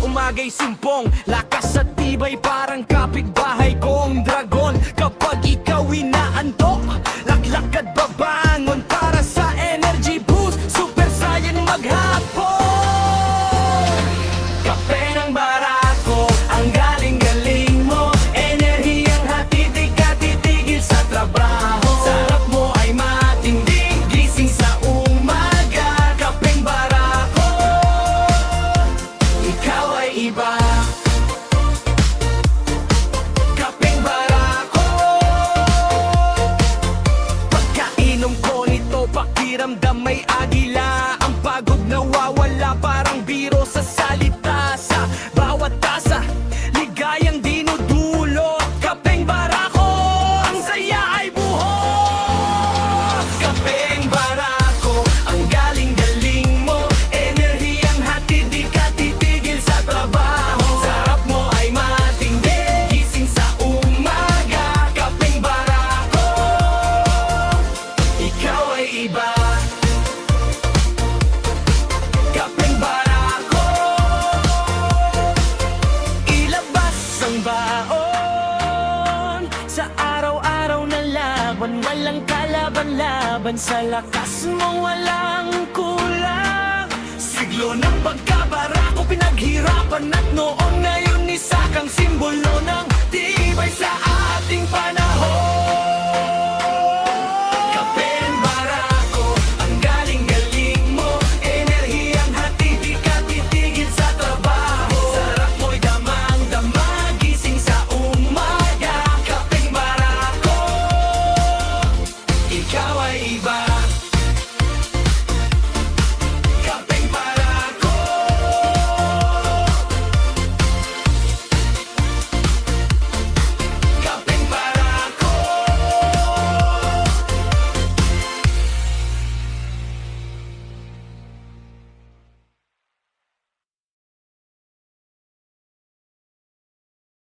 umaga'y simpong, lakas at tibay parang kapitbahay kong dragon. Kapag ikaw inaantok, laklak at babangon para sa energy boost, super saiyan maghapon. Kape ng Barako, ang galing-galing mo, enerhiyang hatid di ka titigil sa trabaho. Sarap mo ay matindi, gising sa umaga. Kapeng Barako, ikaw ay iba. Kapeng Barako, pagkainom ko nito, pakiramdam may agila. Ang pagod nawawala, parang biro sa salita. Sa bawat tasa, ligayang dinudulot. Kapeng Barako, ang saya ay buhok. Kapeng Barako, ang galing-galing mo, enerhiyang hatid di ka titigil sa trabaho. Sarap mo ay matindi, gising sa umaga. Kapeng Barako, ikaw ay iba. Kapeng Barako, ilabas ang baon sa araw-araw na laban. Walang kalaban-laban, sa lakas mo walang kulang. Siglo ng pagkabarako, pinaghirapan at noon ngayon isa kang simbolo ng tibay sa ating panahon.